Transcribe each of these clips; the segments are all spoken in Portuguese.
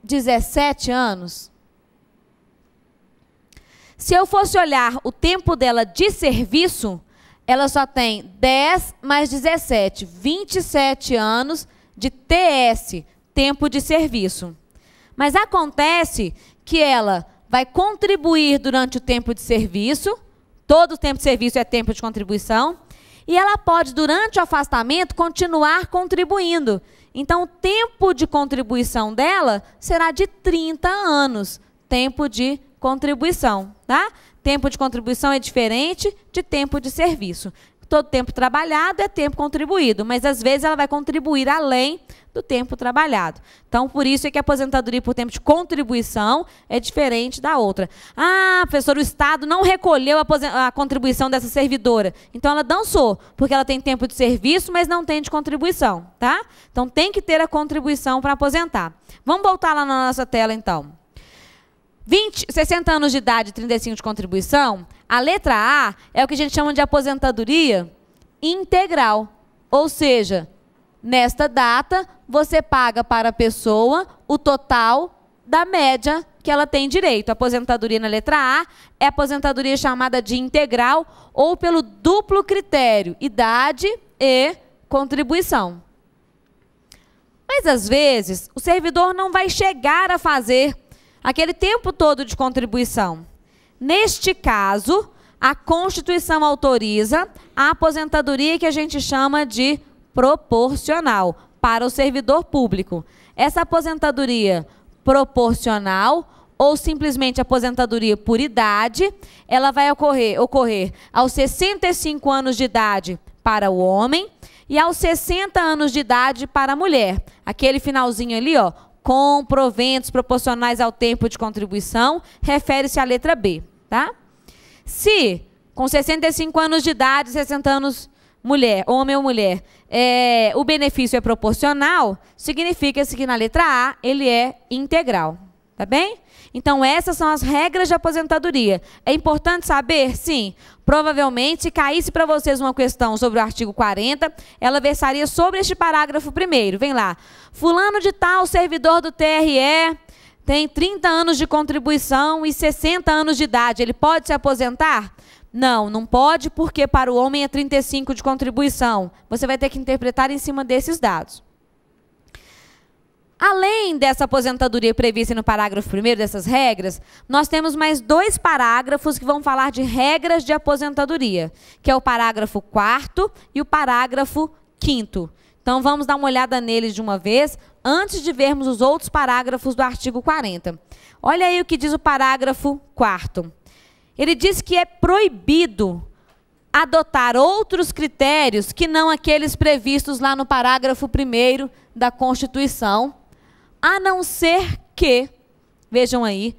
17 anos? Se eu fosse olhar o tempo dela de serviço, ela só tem 10 mais 17, 27 anos de TS, tempo de serviço. Mas acontece que ela vai contribuir durante o tempo de serviço, todo o tempo de serviço é tempo de contribuição, e ela pode, durante o afastamento, continuar contribuindo. Então, o tempo de contribuição dela será de 30 anos, tempo de contribuição, tá? Tempo de contribuição é diferente de tempo de serviço. Todo tempo trabalhado é tempo contribuído, mas às vezes ela vai contribuir além do tempo trabalhado. Então, por isso é que a aposentadoria por tempo de contribuição é diferente da outra. Ah, professor, o Estado não recolheu a contribuição dessa servidora. Então, ela dançou, porque ela tem tempo de serviço, mas não tem de contribuição, tá? Então, tem que ter a contribuição para aposentar. Vamos voltar lá na nossa tela, então. 60 anos de idade e 35 de contribuição, a letra A é o que a gente chama de aposentadoria integral. Ou seja, nesta data, você paga para a pessoa o total da média que ela tem direito. A aposentadoria na letra A é a aposentadoria chamada de integral ou pelo duplo critério, idade e contribuição. Mas, às vezes, o servidor não vai chegar a fazer aquele tempo todo de contribuição. Neste caso, a Constituição autoriza a aposentadoria que a gente chama de proporcional para o servidor público. Essa aposentadoria proporcional ou simplesmente aposentadoria por idade, ela vai ocorrer aos 65 anos de idade para o homem e aos 60 anos de idade para a mulher. Aquele finalzinho ali, ó, com proventos proporcionais ao tempo de contribuição, refere-se à letra B, tá? Se, com 65 anos de idade, 60 anos, mulher, homem ou mulher, o benefício é proporcional, significa-se que na letra A ele é integral, tá bem? Então, essas são as regras de aposentadoria. É importante saber? Sim. Provavelmente, se caísse para vocês uma questão sobre o artigo 40, ela versaria sobre este parágrafo primeiro. Vem lá. Fulano de tal, servidor do TRE, tem 30 anos de contribuição e 60 anos de idade. Ele pode se aposentar? Não, não pode, porque para o homem é 35 de contribuição. Você vai ter que interpretar em cima desses dados. Além dessa aposentadoria prevista no parágrafo 1º dessas regras, nós temos mais 2 parágrafos que vão falar de regras de aposentadoria, que é o parágrafo 4º e o parágrafo 5º. Então, vamos dar uma olhada neles de uma vez, antes de vermos os outros parágrafos do artigo 40. Olha aí o que diz o parágrafo 4º. Ele diz que é proibido adotar outros critérios que não aqueles previstos lá no parágrafo 1º da Constituição, a não ser que, vejam aí,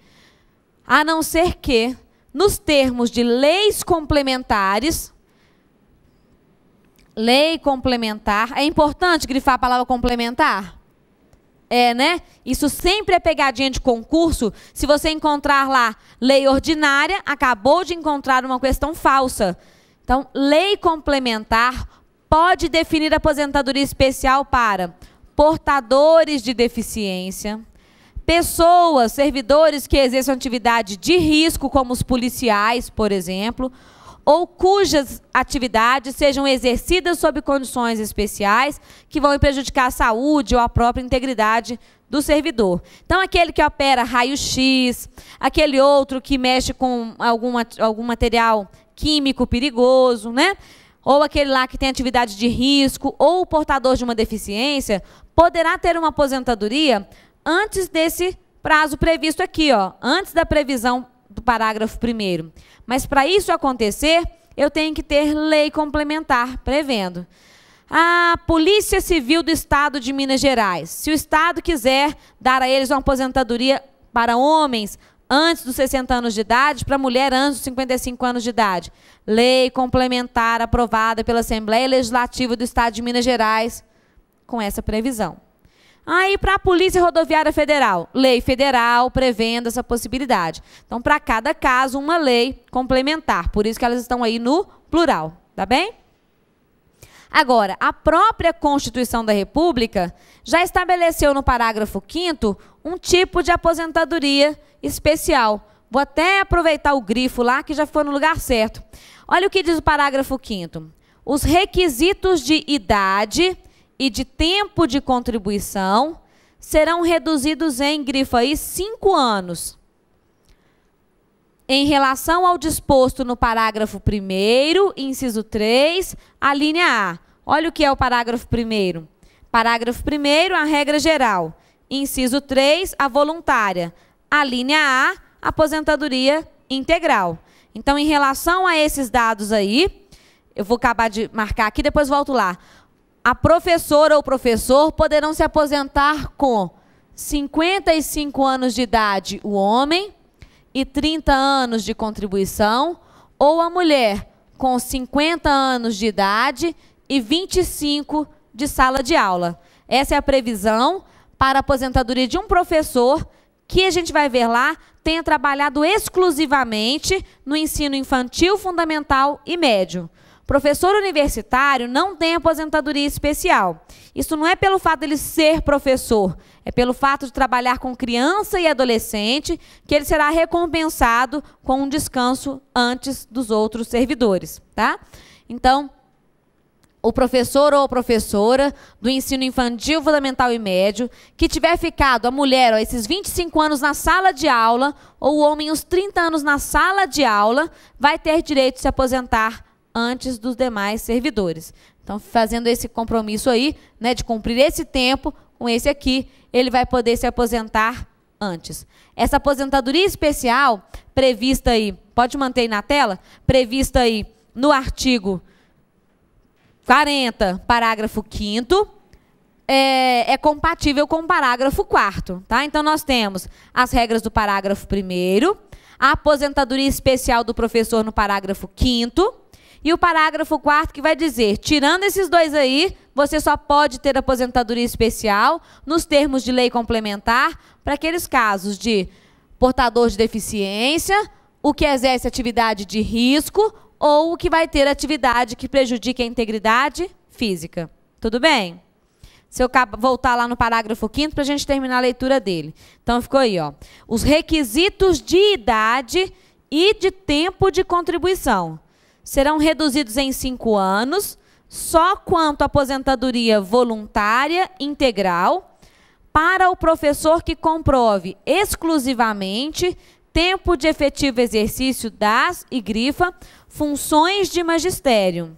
a não ser que, nos termos de leis complementares, lei complementar, é importante grifar a palavra complementar? É, né? Isso sempre é pegadinha de concurso. Se você encontrar lá lei ordinária, acabou de encontrar uma questão falsa. Então, lei complementar pode definir aposentadoria especial para portadores de deficiência, pessoas, servidores que exerçam atividade de risco, como os policiais, por exemplo, ou cujas atividades sejam exercidas sob condições especiais que vão prejudicar a saúde ou a própria integridade do servidor. Então, aquele que opera raio-x, aquele outro que mexe com algum material químico perigoso, né? Ou aquele lá que tem atividade de risco, ou o portador de uma deficiência, poderá ter uma aposentadoria antes desse prazo previsto aqui, ó, antes da previsão do parágrafo 1º. Mas para isso acontecer, eu tenho que ter lei complementar prevendo. A Polícia Civil do Estado de Minas Gerais, se o Estado quiser dar a eles uma aposentadoria para homens antes dos 60 anos de idade, para mulher antes dos 55 anos de idade. Lei complementar aprovada pela Assembleia Legislativa do Estado de Minas Gerais com essa previsão. Aí, para a Polícia Rodoviária Federal, lei federal prevendo essa possibilidade. Então, para cada caso, uma lei complementar. Por isso que elas estão aí no plural, tá bem? Agora, a própria Constituição da República já estabeleceu no parágrafo 5º um tipo de aposentadoria especial. Vou até aproveitar o grifo lá, que já foi no lugar certo. Olha o que diz o parágrafo 5º. Os requisitos de idade e de tempo de contribuição serão reduzidos em, grifo aí, 5 anos. Em relação ao disposto no parágrafo 1º, inciso 3, a linha A. Olha o que é o parágrafo 1º. Parágrafo 1º, a regra geral. Inciso 3, a voluntária. A linha A, aposentadoria integral. Então, em relação a esses dados aí, eu vou acabar de marcar aqui, depois volto lá. A professora ou professor poderão se aposentar com 55 anos de idade o homem e 30 anos de contribuição, ou a mulher com 50 anos de idade e 25 de sala de aula. Essa é a previsão para a aposentadoria de um professor que a gente vai ver lá tenha trabalhado exclusivamente no ensino infantil, fundamental e médio. Professor universitário não tem aposentadoria especial. Isso não é pelo fato de ele ser professor, é pelo fato de trabalhar com criança e adolescente, que ele será recompensado com um descanso antes dos outros servidores, tá? Então, o professor ou a professora do ensino infantil, fundamental e médio, que tiver ficado, a mulher, ó, esses 25 anos na sala de aula, ou o homem os 30 anos na sala de aula, vai ter direito de se aposentar antes dos demais servidores. Então, fazendo esse compromisso aí, né, de cumprir esse tempo, com esse aqui, ele vai poder se aposentar antes. Essa aposentadoria especial, prevista aí, pode manter aí na tela, prevista aí no artigo 40, parágrafo 5º, é compatível com o parágrafo 4º, tá? Então, nós temos as regras do parágrafo 1º, a aposentadoria especial do professor no parágrafo 5º, e o parágrafo 4º que vai dizer, tirando esses dois aí, você só pode ter aposentadoria especial nos termos de lei complementar para aqueles casos de portador de deficiência, o que exerce atividade de risco ou o que vai ter atividade que prejudique a integridade física. Tudo bem? Se eu voltar lá no parágrafo 5º para a gente terminar a leitura dele. Então, ficou aí, ó. Os requisitos de idade e de tempo de contribuição serão reduzidos em 5 anos, só quanto à aposentadoria voluntária integral, para o professor que comprove exclusivamente tempo de efetivo exercício das, e grifa, funções de magistério,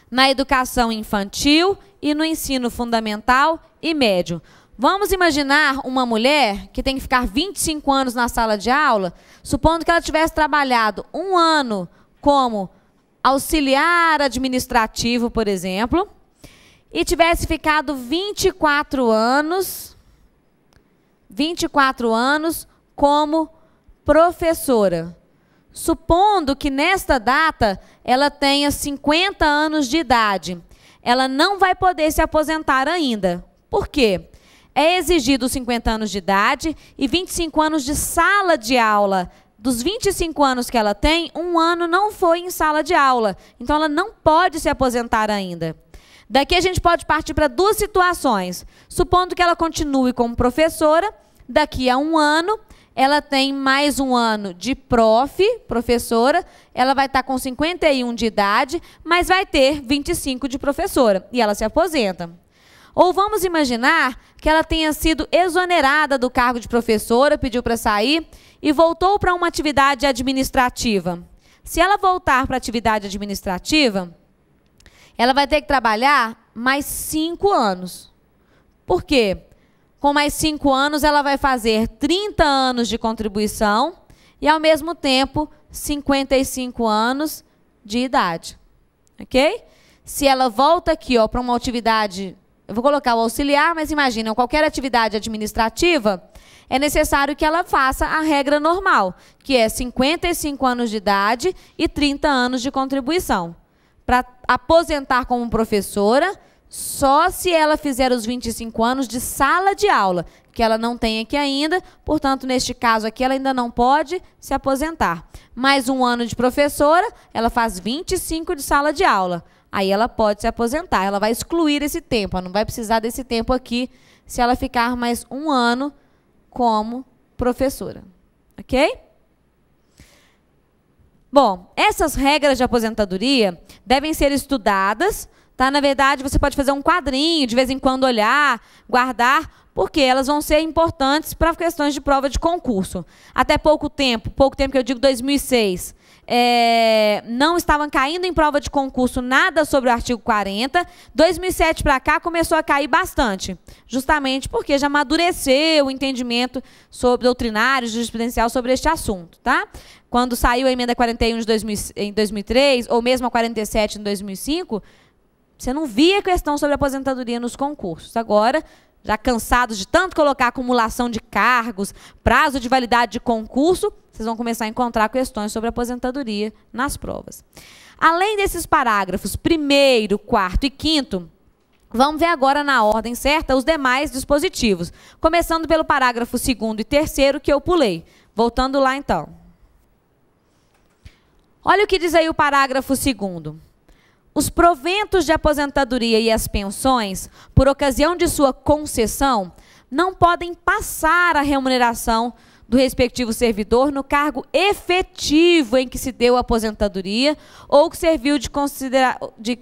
na educação infantil e no ensino fundamental e médio. Vamos imaginar uma mulher que tem que ficar 25 anos na sala de aula, supondo que ela tivesse trabalhado 1 ano como auxiliar administrativo, por exemplo, e tivesse ficado 24 anos como professora. Supondo que nesta data ela tenha 50 anos de idade, ela não vai poder se aposentar ainda. Por quê? É exigido 50 anos de idade e 25 anos de sala de aula. Dos 25 anos que ela tem, 1 ano não foi em sala de aula. Então, ela não pode se aposentar ainda. Daqui a gente pode partir para 2 situações. Supondo que ela continue como professora, daqui a 1 ano, ela tem mais 1 ano de professora, ela vai estar com 51 de idade, mas vai ter 25 de professora, e ela se aposenta. Ou vamos imaginar que ela tenha sido exonerada do cargo de professora, pediu para sair, e voltou para uma atividade administrativa. Se ela voltar para a atividade administrativa, ela vai ter que trabalhar mais 5 anos. Por quê? Com mais 5 anos, ela vai fazer 30 anos de contribuição e, ao mesmo tempo, 55 anos de idade. Ok? Se ela volta aqui para uma atividade, eu vou colocar o auxiliar, mas imagina, qualquer atividade administrativa, é necessário que ela faça a regra normal, que é 55 anos de idade e 30 anos de contribuição. Para aposentar como professora, só se ela fizer os 25 anos de sala de aula, que ela não tem aqui ainda, portanto, neste caso aqui, ela ainda não pode se aposentar. Mais 1 ano de professora, ela faz 25 de sala de aula. aí ela pode se aposentar. Ela vai excluir esse tempo, ela não vai precisar desse tempo aqui se ela ficar mais 1 ano como professora. Ok? Bom, essas regras de aposentadoria devem ser estudadas, tá? Na verdade, você pode fazer um quadrinho, de vez em quando olhar, guardar, porque elas vão ser importantes para questões de prova de concurso. Até pouco tempo que eu digo 2006, não estavam caindo em prova de concurso nada sobre o artigo 40. 2007 para cá começou a cair bastante, justamente porque já amadureceu o entendimento sobre doutrinário, jurisprudencial sobre este assunto, tá? Quando saiu a emenda 41 em 2003, ou mesmo a 47 em 2005, você não via questão sobre aposentadoria nos concursos. Agora, já cansados de tanto colocar acumulação de cargos, prazo de validade de concurso, vocês vão começar a encontrar questões sobre aposentadoria nas provas. Além desses parágrafos 1º, 4º e 5º, vamos ver agora na ordem certa os demais dispositivos. Começando pelo parágrafo 2º e 3º, que eu pulei. Voltando lá, então. Olha o que diz aí o parágrafo 2º. Os proventos de aposentadoria e as pensões, por ocasião de sua concessão, não podem passar a remuneração do respectivo servidor no cargo efetivo em que se deu a aposentadoria ou que serviu de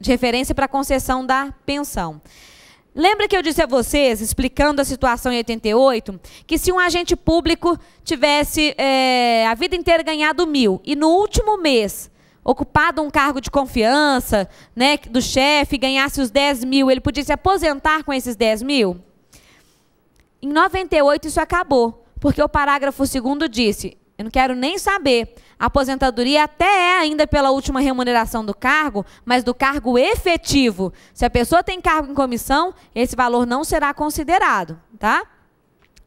referência para a concessão da pensão. Lembra que eu disse a vocês, explicando a situação em 88, que se um agente público tivesse a vida inteira ganhado 1.000 e no último mês ocupado um cargo de confiança, né, do chefe, ganhasse os 10.000, ele podia se aposentar com esses 10.000? Em 98 isso acabou, porque o parágrafo 2º disse, eu não quero nem saber, a aposentadoria até é ainda pela última remuneração do cargo, mas do cargo efetivo. Se a pessoa tem cargo em comissão, esse valor não será considerado, tá?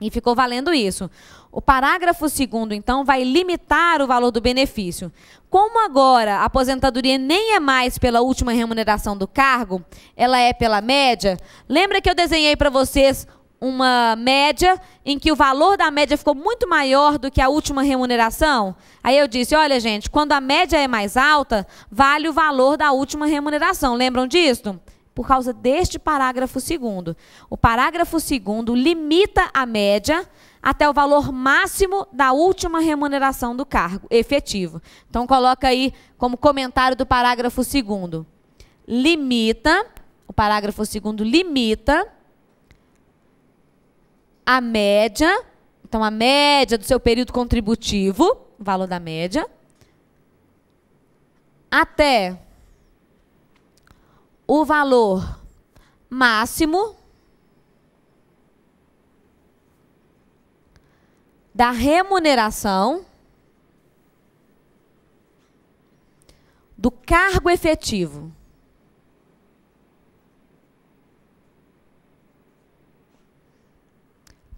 E ficou valendo isso. O parágrafo 2º, então, vai limitar o valor do benefício. Como agora a aposentadoria nem é mais pela última remuneração do cargo, ela é pela média, lembra que eu desenhei para vocês uma média em que o valor da média ficou muito maior do que a última remuneração? Aí eu disse, olha gente, quando a média é mais alta, vale o valor da última remuneração. Lembram disso? Por causa deste parágrafo 2º. O parágrafo 2º limita a média até o valor máximo da última remuneração do cargo efetivo. Então, coloca aí como comentário do parágrafo 2º. Limita, o parágrafo 2º limita a média, então a média do seu período contributivo, o valor da média, até o valor máximo da remuneração do cargo efetivo.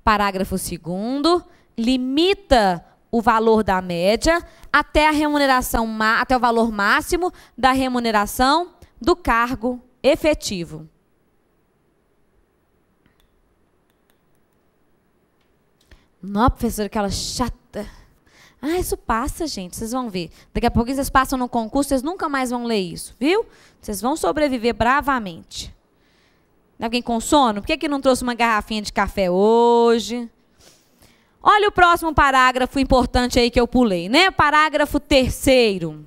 Parágrafo 2º, limita o valor da média até a remuneração, até o valor máximo da remuneração do cargo efetivo. Não, professora, aquela chata. Ah, isso passa, gente, vocês vão ver. Daqui a pouquinho vocês passam no concurso, vocês nunca mais vão ler isso, viu? Vocês vão sobreviver bravamente. Alguém com sono? Por que não trouxe uma garrafinha de café hoje? Olha o próximo parágrafo importante aí que eu pulei, né? Parágrafo 3º.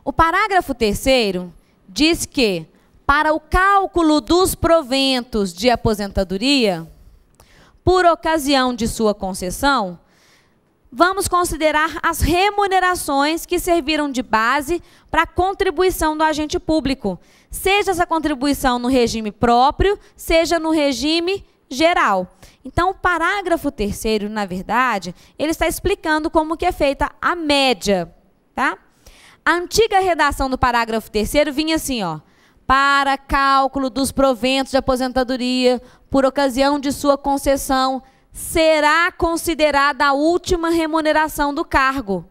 O parágrafo 3º diz que, para o cálculo dos proventos de aposentadoria, por ocasião de sua concessão, vamos considerar as remunerações que serviram de base para a contribuição do agente público, seja essa contribuição no regime próprio, seja no regime geral. Então, o parágrafo 3º, na verdade, ele está explicando como que é feita a média, tá? A antiga redação do parágrafo 3º vinha assim, ó, para cálculo dos proventos de aposentadoria por ocasião de sua concessão, será considerada a última remuneração do cargo.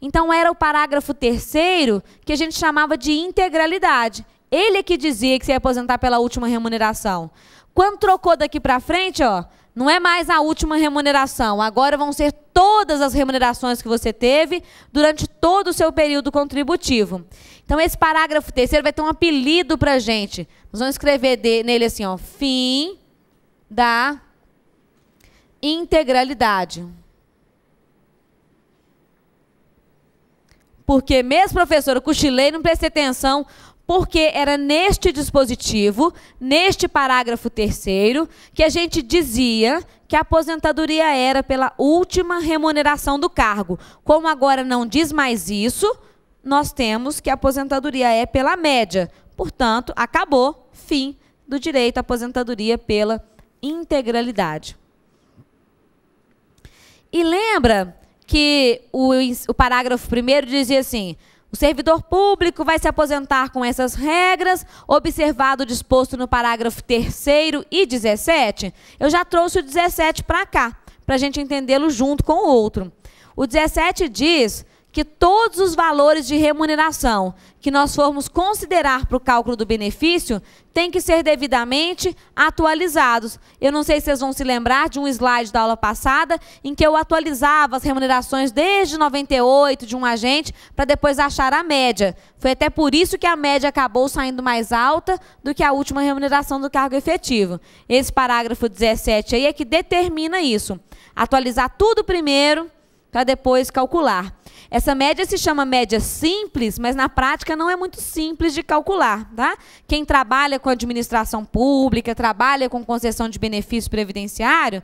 Então, era o parágrafo 3º que a gente chamava de integralidade. Ele é que dizia que se ia aposentar pela última remuneração. Quando trocou daqui para frente, ó, Não é mais a última remuneração, agora vão ser todas as remunerações que você teve durante todo o seu período contributivo. Então, esse parágrafo terceiro vai ter um apelido para a gente. Nós vamos escrever nele assim, ó, fim da integralidade. Porque mesmo, professora, eu cochilei, não prestei atenção, porque era neste dispositivo, neste parágrafo terceiro, que a gente dizia que a aposentadoria era pela última remuneração do cargo. Como agora não diz mais isso, nós temos que a aposentadoria é pela média. Portanto, acabou, fim do direito à aposentadoria pela integralidade. E lembra que o parágrafo primeiro dizia assim: o servidor público vai se aposentar com essas regras, observado o disposto no parágrafo 3º e 17. Eu já trouxe o 17 para cá, para a gente entendê-lo junto com o outro. O 17 diz que todos os valores de remuneração que nós formos considerar para o cálculo do benefício têm que ser devidamente atualizados. Eu não sei se vocês vão se lembrar de um slide da aula passada em que eu atualizava as remunerações desde 98 de um agente para depois achar a média. Foi até por isso que a média acabou saindo mais alta do que a última remuneração do cargo efetivo. Esse parágrafo 17 aí é que determina isso. Atualizar tudo primeiro para depois calcular. Essa média se chama média simples, mas na prática não é muito simples de calcular, tá? Quem trabalha com administração pública, trabalha com concessão de benefício previdenciário,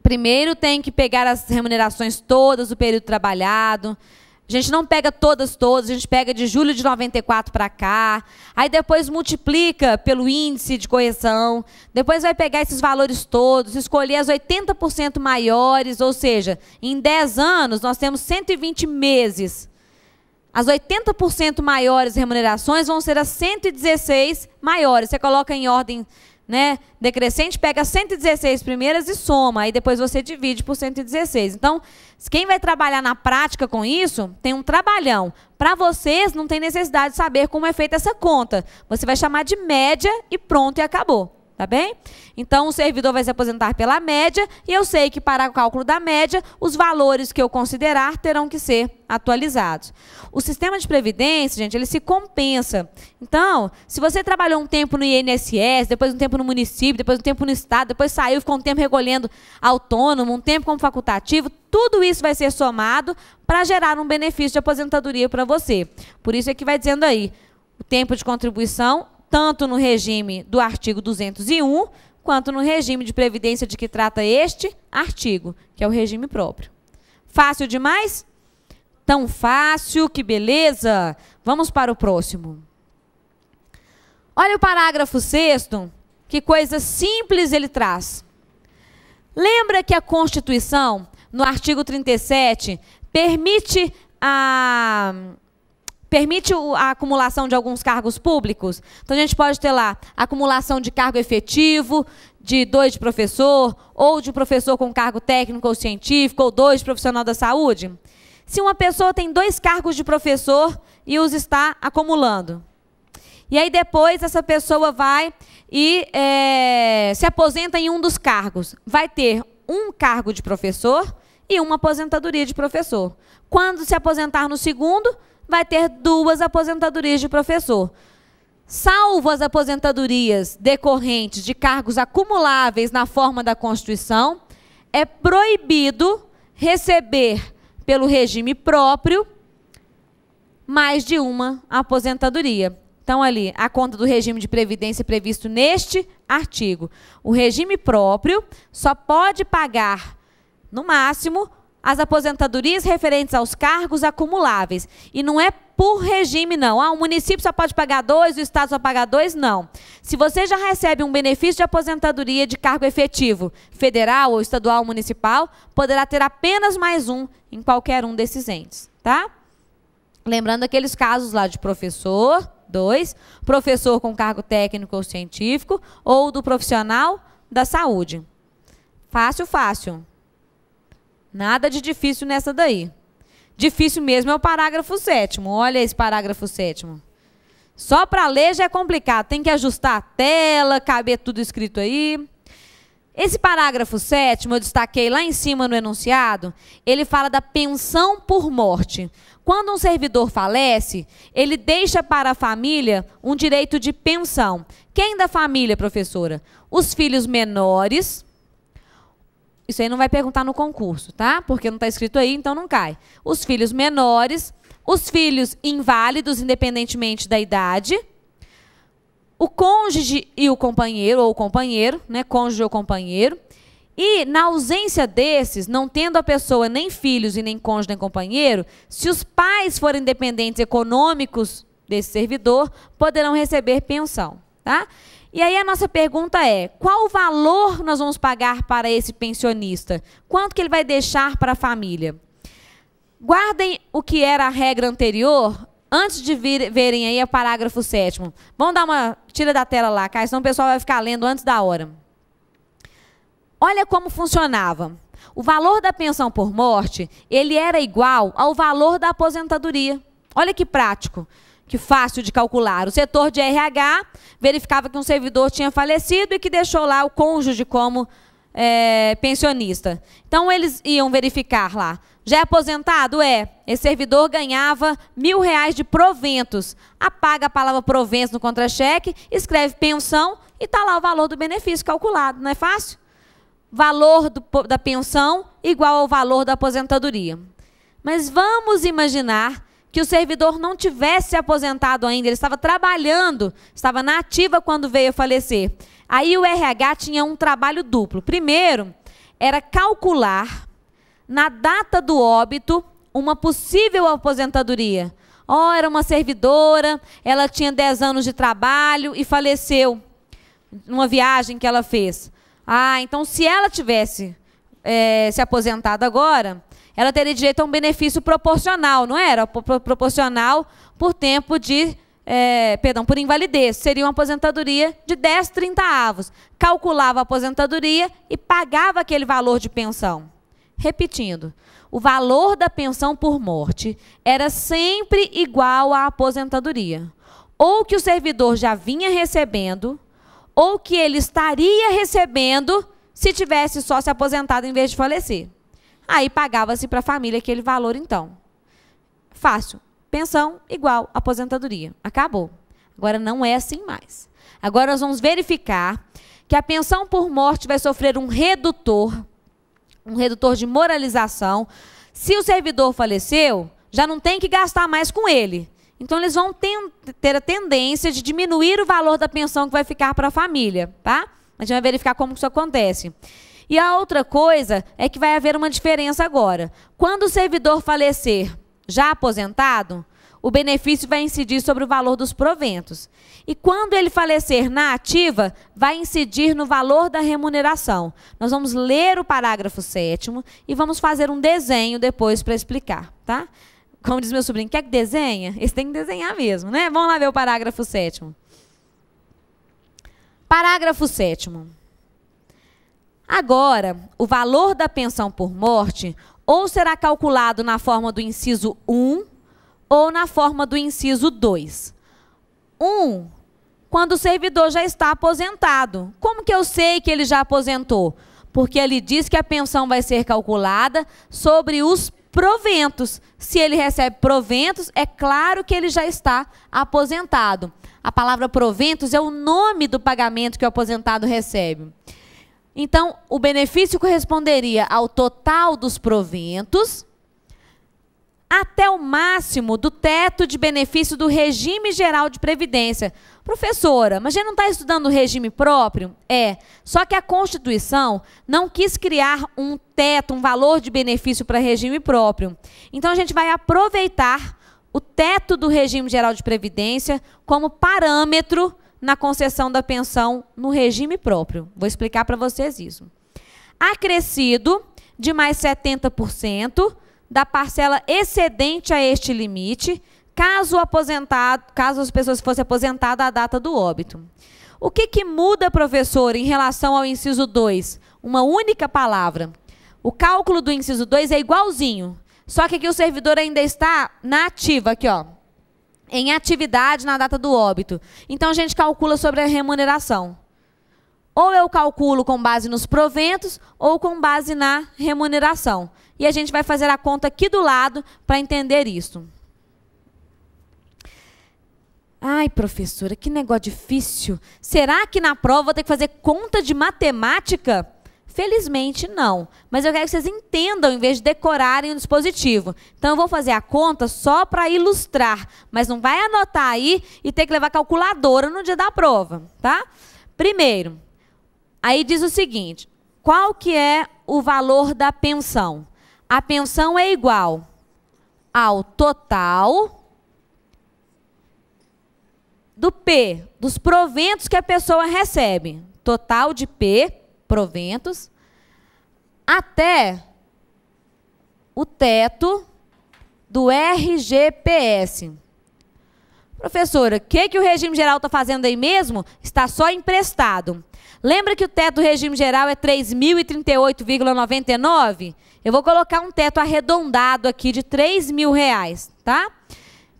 primeiro tem que pegar as remunerações todas do período trabalhado. A gente não pega todas, a gente pega de julho de 94 para cá, aí depois multiplica pelo índice de correção, depois vai pegar esses valores todos, escolher as 80% maiores, ou seja, em 10 anos nós temos 120 meses. As 80% maiores remunerações vão ser as 116 maiores. Você coloca em ordem, né, decrescente, pega as 116 primeiras e soma, aí depois você divide por 116. Então, quem vai trabalhar na prática com isso, tem um trabalhão. Para vocês, não tem necessidade de saber como é feita essa conta. Você vai chamar de média e pronto, e acabou. Tá bem? Então, o servidor vai se aposentar pela média e eu sei que para o cálculo da média, os valores que eu considerar terão que ser atualizados. O sistema de previdência, gente, ele se compensa. Então, se você trabalhou um tempo no INSS, depois um tempo no município, depois um tempo no estado, depois saiu, ficou um tempo recolhendo autônomo, um tempo como facultativo, tudo isso vai ser somado para gerar um benefício de aposentadoria para você. Por isso é que vai dizendo aí, o tempo de contribuição, tanto no regime do artigo 201, quanto no regime de previdência de que trata este artigo, que é o regime próprio. Fácil demais? Tão fácil, que beleza! Vamos para o próximo. Olha o parágrafo 6º, que coisa simples ele traz. Lembra que a Constituição, no artigo 37, permite a acumulação de alguns cargos públicos? Então, a gente pode ter lá a acumulação de cargo efetivo, de 2 de professor, ou de professor com cargo técnico ou científico, ou 2 de profissional da saúde. Se uma pessoa tem 2 cargos de professor e os está acumulando, e aí depois essa pessoa vai e se aposenta em um dos cargos, vai ter um cargo de professor e uma aposentadoria de professor. Quando se aposentar no segundo, vai ter 2 aposentadorias de professor. Salvo as aposentadorias decorrentes de cargos acumuláveis na forma da Constituição, é proibido receber pelo regime próprio mais de uma aposentadoria. Então, ali, a conta do regime de previdência previsto neste artigo. O regime próprio só pode pagar, no máximo, as aposentadorias referentes aos cargos acumuláveis. E não é por regime, não. O município só pode pagar 2, o estado só paga 2, não. Se você já recebe um benefício de aposentadoria de cargo efetivo, federal ou estadual ou municipal, poderá ter apenas mais um em qualquer um desses entes, tá? Lembrando aqueles casos lá de professor, 2, professor com cargo técnico ou científico, ou do profissional da saúde. Fácil, fácil. Nada de difícil nessa daí. Difícil mesmo é o parágrafo 7º. Olha esse parágrafo 7º. Só para ler já é complicado, tem que ajustar a tela, caber tudo escrito aí. Esse parágrafo 7º, eu destaquei lá em cima no enunciado, ele fala da pensão por morte. Quando um servidor falece, ele deixa para a família um direito de pensão. Quem da família, professora? Os filhos menores. Isso aí não vai perguntar no concurso, tá? Porque não está escrito aí, então não cai. Os filhos menores, os filhos inválidos, independentemente da idade, o cônjuge e o companheiro, ou o companheiro, né? Cônjuge ou companheiro. E, na ausência desses, não tendo a pessoa nem filhos e nem cônjuge nem companheiro, se os pais forem dependentes econômicos desse servidor, poderão receber pensão, tá? E aí a nossa pergunta é, qual o valor nós vamos pagar para esse pensionista? Quanto que ele vai deixar para a família? Guardem o que era a regra anterior, antes de verem aí o parágrafo 7º. Vamos dar uma... Tira da tela lá, Caio, senão o pessoal vai ficar lendo antes da hora. Olha como funcionava. O valor da pensão por morte, ele era igual ao valor da aposentadoria. Olha que prático, que fácil de calcular. O setor de RH verificava que um servidor tinha falecido e que deixou lá o cônjuge como pensionista. Então, eles iam verificar lá. Já é aposentado? É. Esse servidor ganhava R$1.000 de proventos. Apaga a palavra proventos no contra-cheque, escreve pensão e está lá o valor do benefício calculado. Não é fácil? Valor da pensão igual ao valor da aposentadoria. Mas vamos imaginar que o servidor não tivesse se aposentado ainda, ele estava trabalhando, estava na ativa quando veio a falecer. Aí o RH tinha um trabalho duplo. Primeiro, era calcular, na data do óbito, uma possível aposentadoria. Era uma servidora, ela tinha 10 anos de trabalho e faleceu numa viagem que ela fez. Então se ela tivesse se aposentado agora, ela teria direito a um benefício proporcional, não era? Proporcional por tempo de, por invalidez. Seria uma aposentadoria de 10/30. Calculava a aposentadoria e pagava aquele valor de pensão. Repetindo, o valor da pensão por morte era sempre igual à aposentadoria. Ou que o servidor já vinha recebendo, ou que ele estaria recebendo se tivesse só se aposentado em vez de falecer. Aí pagava-se para a família aquele valor, então. Fácil. Pensão igual aposentadoria. Acabou. Agora não é assim mais. Agora nós vamos verificar que a pensão por morte vai sofrer um redutor de moralização. Se o servidor faleceu, já não tem que gastar mais com ele. Então, eles vão ter a tendência de diminuir o valor da pensão que vai ficar para a família, tá? A gente vai verificar como isso acontece. E a outra coisa é que vai haver uma diferença agora. Quando o servidor falecer já aposentado, o benefício vai incidir sobre o valor dos proventos. E quando ele falecer na ativa, vai incidir no valor da remuneração. Nós vamos ler o parágrafo 7º e vamos fazer um desenho depois para explicar, tá? Como diz meu sobrinho, quer que desenha? Esse tem que desenhar mesmo, né? Vamos lá ver o parágrafo 7º. Parágrafo 7º. Agora, o valor da pensão por morte ou será calculado na forma do inciso 1 ou na forma do inciso 2. 1, quando o servidor já está aposentado. Como que eu sei que ele já aposentou? Porque ele diz que a pensão vai ser calculada sobre os proventos. Se ele recebe proventos, é claro que ele já está aposentado. A palavra proventos é o nome do pagamento que o aposentado recebe. Então, o benefício corresponderia ao total dos proventos até o máximo do teto de benefício do regime geral de previdência. Professora, mas a gente não está estudando o regime próprio? Só que a Constituição não quis criar um teto, um valor de benefício para regime próprio. Então, a gente vai aproveitar o teto do regime geral de previdência como parâmetro na concessão da pensão no regime próprio. Vou explicar para vocês isso. Acrescido de mais 70% da parcela excedente a este limite, caso as pessoas fossem aposentadas à data do óbito. O que muda, professor, em relação ao inciso 2? Uma única palavra. O cálculo do inciso 2 é igualzinho, só que aqui o servidor ainda está na ativa, aqui, ó. em atividade na data do óbito. Então, a gente calcula sobre a remuneração. Ou eu calculo com base nos proventos ou com base na remuneração. E a gente vai fazer a conta aqui do lado para entender isso. Ai, professora, que negócio difícil. Será que na prova eu vou ter que fazer conta de matemática? Felizmente, não. Mas eu quero que vocês entendam, em vez de decorarem o dispositivo. Então, eu vou fazer a conta só para ilustrar. Mas não vai anotar aí e ter que levar calculadora no dia da prova, tá? Primeiro, aí diz o seguinte, qual que é o valor da pensão? A pensão é igual ao total do P, dos proventos que a pessoa recebe. Total de P, proventos, até o teto do RGPS. Professora, o que o regime geral está fazendo aí mesmo? Está só emprestado. Lembra que o teto do regime geral é 3.038,99? Eu vou colocar um teto arredondado aqui de R$3.000, tá?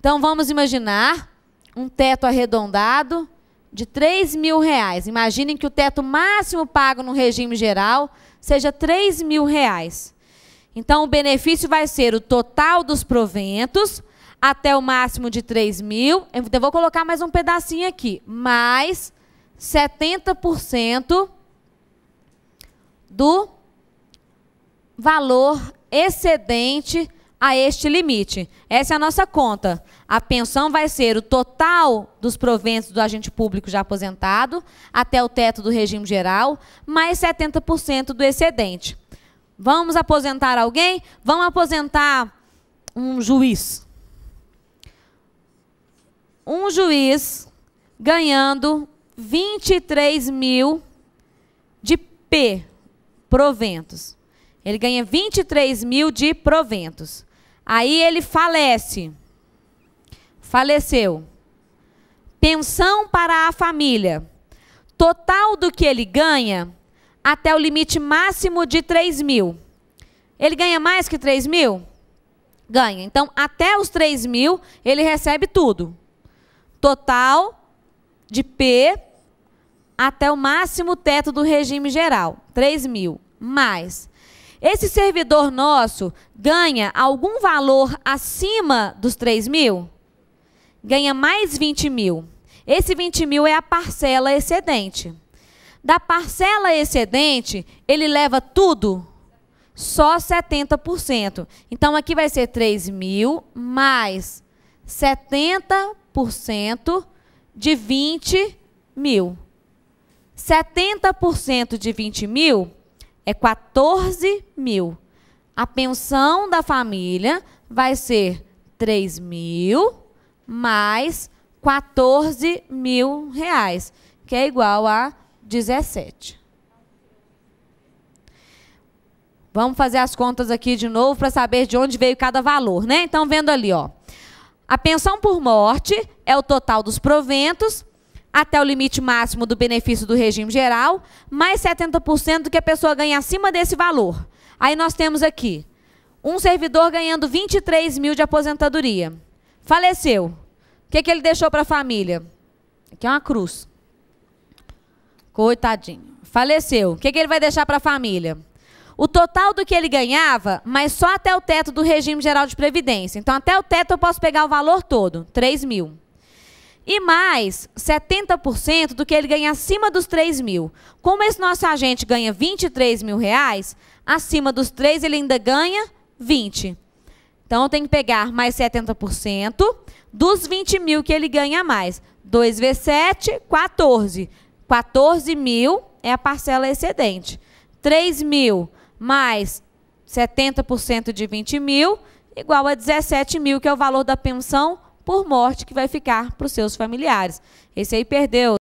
Então, vamos imaginar um teto arredondado de R$3.000. Imaginem que o teto máximo pago no regime geral seja R$3.000. Então, o benefício vai ser o total dos proventos até o máximo de 3.000. Eu vou colocar mais um pedacinho aqui. Mais 70% do valor excedente a este limite. Essa é a nossa conta. A pensão vai ser o total dos proventos do agente público já aposentado, até o teto do regime geral, mais 70% do excedente. Vamos aposentar alguém? Vamos aposentar um juiz. Um juiz ganhando 23.000 de P, proventos. Ele ganha 23.000 de proventos. Aí ele falece. Faleceu. Pensão para a família. Total do que ele ganha até o limite máximo de 3.000. Ele ganha mais que 3.000? Ganha. Então, até os 3.000, ele recebe tudo. Total de P até o máximo teto do regime geral. 3.000. Mais. Esse servidor nosso ganha algum valor acima dos 3.000? Ganha mais 20.000. Esse 20.000 é a parcela excedente. Da parcela excedente, ele leva tudo? Só 70%. Então, aqui vai ser 3.000 mais 70% de 20.000. 70% de 20.000 é 14.000. A pensão da família vai ser 3.000 mais R$14.000, que é igual a 17. Vamos fazer as contas aqui de novo para saber de onde veio cada valor, né? Então, vendo ali, ó. A pensão por morte é o total dos proventos até o limite máximo do benefício do regime geral, mais 70% do que a pessoa ganha acima desse valor. Aí nós temos aqui um servidor ganhando 23.000 de aposentadoria. Faleceu. O que ele deixou para a família? Aqui é uma cruz. Coitadinho. Faleceu. O que ele vai deixar para a família? O total do que ele ganhava, mas só até o teto do regime geral de previdência. Então, até o teto eu posso pegar o valor todo, 3.000. E mais 70% do que ele ganha acima dos 3.000. Como esse nosso agente ganha R$23.000, acima dos 3 ele ainda ganha 20. Então, eu tenho que pegar mais 70% dos 20.000 que ele ganha a mais. 2 vezes 7, 14. 14.000 é a parcela excedente. 3.000 mais 70% de 20.000, igual a 17.000, que é o valor da pensão por morte que vai ficar para os seus familiares. Esse aí perdeu